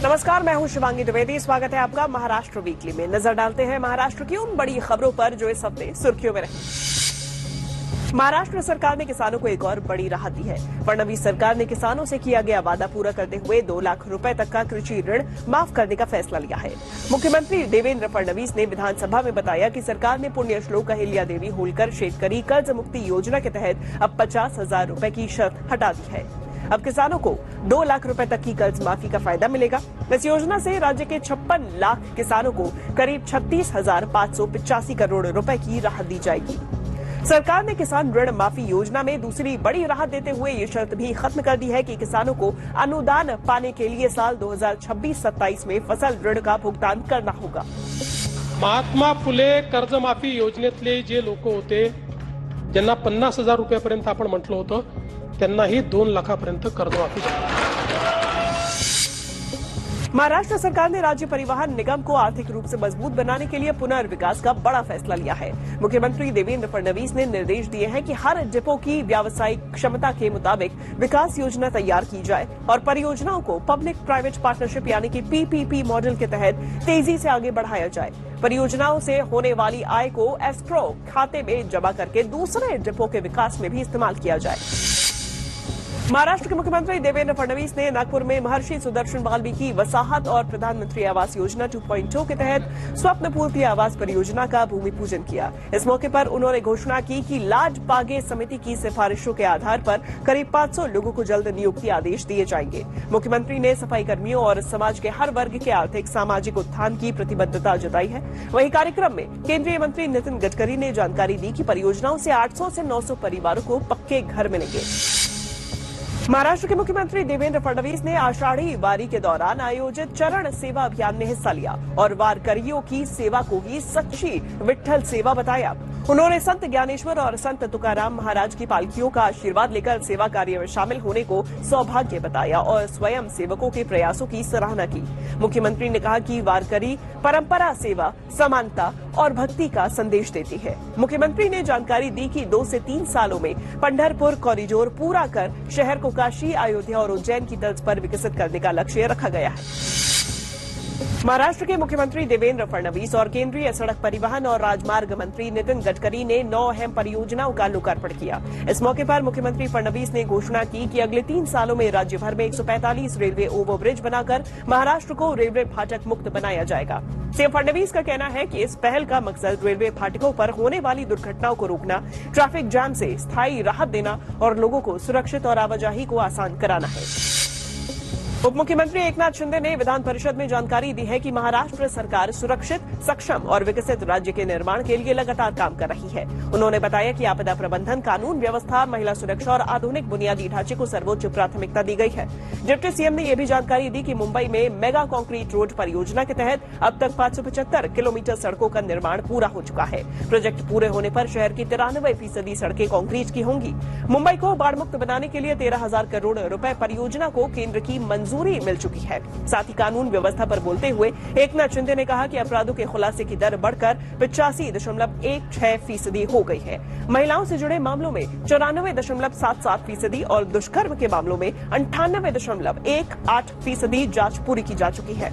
नमस्कार, मैं हूं शिवांगी द्विवेदी। स्वागत है आपका महाराष्ट्र वीकली में। नजर डालते हैं महाराष्ट्र की उन बड़ी खबरों पर जो इस हफ्ते सुर्खियों में रही। महाराष्ट्र सरकार ने किसानों को एक और बड़ी राहत दी है। फडणवीस सरकार ने किसानों से किया गया वादा पूरा करते हुए 2 लाख रुपए तक का कृषि ऋण माफ करने का फैसला लिया है। मुख्यमंत्री देवेंद्र फडणवीस ने विधानसभा में बताया कि सरकार ने पुण्य श्लोक अहिल्या देवी होलकर शेतकरी कर्ज मुक्ति योजना के तहत अब 50,000 रुपए की शर्त हटा दी है। अब किसानों को 2 लाख रुपए तक की कर्ज माफी का फायदा मिलेगा। इस योजना से राज्य के 56 लाख किसानों को करीब 36,585 करोड़ रुपए की राहत दी जाएगी। सरकार ने किसान ऋण माफी योजना में दूसरी बड़ी राहत देते हुए ये शर्त भी खत्म कर दी है कि किसानों को अनुदान पाने के लिए साल 2026-27 में फसल ऋण का भुगतान करना होगा। महात्मा फुले कर्जमाफी योजनेतले जे लोक होते ज्यांना 50,000 रुपयापर्यंत आपण म्हटलं होतं त्यांनाही 2 लाखापर्यंत कर्जमाफी झाली। महाराष्ट्र सरकार ने राज्य परिवहन निगम को आर्थिक रूप से मजबूत बनाने के लिए पुनर्विकास का बड़ा फैसला लिया है। मुख्यमंत्री देवेंद्र फडणवीस ने निर्देश दिए हैं कि हर डिपो की व्यावसायिक क्षमता के मुताबिक विकास योजना तैयार की जाए और परियोजनाओं को पब्लिक प्राइवेट पार्टनरशिप यानी कि पीपीपी मॉडल के तहत तेजी से आगे बढ़ाया जाए। परियोजनाओं से होने वाली आय को एस्क्रो खाते में जमा करके दूसरे डिपो के विकास में भी इस्तेमाल किया जाए। महाराष्ट्र के मुख्यमंत्री देवेंद्र फडणवीस ने नागपुर में महर्षि सुदर्शन वाल्मीकि वसाहत और प्रधानमंत्री आवास योजना 2.0 के तहत स्वप्न पूर्ति आवास परियोजना का भूमि पूजन किया। इस मौके पर उन्होंने घोषणा की कि लाज पागे समिति की सिफारिशों के आधार पर करीब 500 लोगों को जल्द नियुक्ति आदेश दिए जाएंगे। मुख्यमंत्री ने सफाई कर्मियों और समाज के हर वर्ग के आर्थिक सामाजिक उत्थान की प्रतिबद्धता जताई है। वहीं कार्यक्रम में केंद्रीय मंत्री नितिन गडकरी ने जानकारी दी कि परियोजनाओं से 800 से 900 परिवारों को पक्के घर मिलेंगे। महाराष्ट्र के मुख्यमंत्री देवेंद्र फडणवीस ने आषाढ़ी वारी के दौरान आयोजित चरण सेवा अभियान में हिस्सा लिया और वारकरियों की सेवा को ही सच्ची विठ्ठल सेवा बताया। उन्होंने संत ज्ञानेश्वर और संत तुकाराम महाराज की पालकियों का आशीर्वाद लेकर सेवा कार्य में शामिल होने को सौभाग्य बताया और स्वयं सेवकों के प्रयासों की सराहना की। मुख्यमंत्री ने कहा कि वारकरी परंपरा, सेवा, समानता और भक्ति का संदेश देती है। मुख्यमंत्री ने जानकारी दी कि 2 से 3 सालों में पंढरपुर कॉरिडोर पूरा कर शहर को काशी, अयोध्या और उज्जैन की तर्ज पर विकसित करने का लक्ष्य रखा गया है। महाराष्ट्र के मुख्यमंत्री देवेंद्र फडणवीस और केंद्रीय सड़क परिवहन और राजमार्ग मंत्री नितिन गडकरी ने 9 अहम परियोजनाओं का लोकार्पण किया। इस मौके पर मुख्यमंत्री फडणवीस ने घोषणा की कि अगले 3 सालों में राज्य भर में 145 रेलवे ओवरब्रिज बनाकर महाराष्ट्र को रेलवे फाटक मुक्त बनाया जाएगा। सीएम फडणवीस का कहना है कि इस पहल का मकसद रेलवे फाटकों पर होने वाली दुर्घटनाओं को रोकना, ट्रैफिक जाम से स्थायी राहत देना और लोगों को सुरक्षित और आवाजाही को आसान कराना है। उप मुख्यमंत्री एकनाथ शिंदे ने विधान परिषद में जानकारी दी है कि महाराष्ट्र सरकार सुरक्षित, सक्षम और विकसित राज्य के निर्माण के लिए लगातार काम कर रही है। उन्होंने बताया कि आपदा प्रबंधन, कानून व्यवस्था, महिला सुरक्षा और आधुनिक बुनियादी ढांचे को सर्वोच्च प्राथमिकता दी गई है। डिप्टी सीएम ने यह भी जानकारी दी कि मुंबई में मेगा कंक्रीट रोड परियोजना के तहत अब तक 575 किलोमीटर सड़कों का निर्माण पूरा हो चुका है। प्रोजेक्ट पूरे होने पर शहर की 93% सड़कें कंक्रीट की होंगी। मुंबई को बाढ़ मुक्त बनाने के लिए 13,000 करोड़ रुपए परियोजना को केंद्र की मंजूरी मिल चुकी है। साथ ही कानून व्यवस्था पर बोलते हुए एकनाथ शिंदे ने कहा कि अपराधों के खुलासे की दर बढ़कर 85.16% हो गई है। महिलाओं से जुड़े मामलों में 94.77% और दुष्कर्म के मामलों में 98.18% जांच पूरी की जा चुकी है।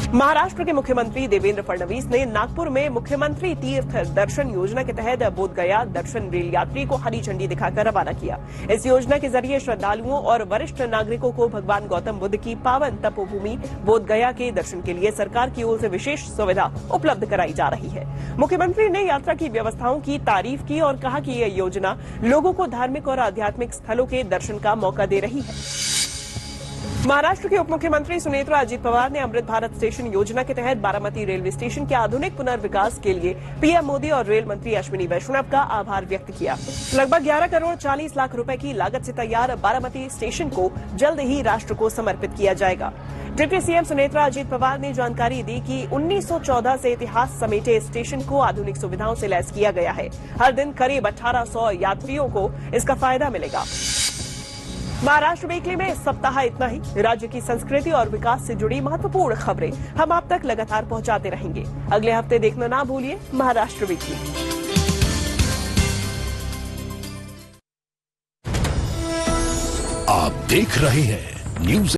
महाराष्ट्र के मुख्यमंत्री देवेंद्र फडणवीस ने नागपुर में मुख्यमंत्री तीर्थ दर्शन योजना के तहत बोधगया दर्शन रेल यात्री को हरी झंडी दिखाकर रवाना किया। इस योजना के जरिए श्रद्धालुओं और वरिष्ठ नागरिकों को भगवान गौतम बुद्ध की पावन तपोभूमि बोधगया के दर्शन के लिए सरकार की ओर से विशेष सुविधा उपलब्ध कराई जा रही है। मुख्यमंत्री ने यात्रा की व्यवस्थाओं की तारीफ की और कहा कि यह योजना लोगों को धार्मिक और आध्यात्मिक स्थलों के दर्शन का मौका दे रही है। महाराष्ट्र के उप मुख्यमंत्री सुनेत्रा अजित पवार ने अमृत भारत स्टेशन योजना के तहत बारामती रेलवे स्टेशन के आधुनिक पुनर्विकास के लिए पीएम मोदी और रेल मंत्री अश्विनी वैष्णव का आभार व्यक्त किया। लगभग 11 करोड़ 40 लाख रुपए की लागत से तैयार बारामती स्टेशन को जल्द ही राष्ट्र को समर्पित किया जाएगा। डिप्टी सीएम सुनेत्रा अजित पवार ने जानकारी दी कि 1914 से इतिहास समेटे स्टेशन को आधुनिक सुविधाओं से लैस किया गया है। हर दिन करीब 1800 यात्रियों को इसका फायदा मिलेगा। महाराष्ट्र वीकली में इस सप्ताह इतना ही। राज्य की संस्कृति और विकास से जुड़ी महत्वपूर्ण खबरें हम आप तक लगातार पहुंचाते रहेंगे। अगले हफ्ते देखना ना भूलिए महाराष्ट्र वीकली। आप देख रहे हैं न्यूज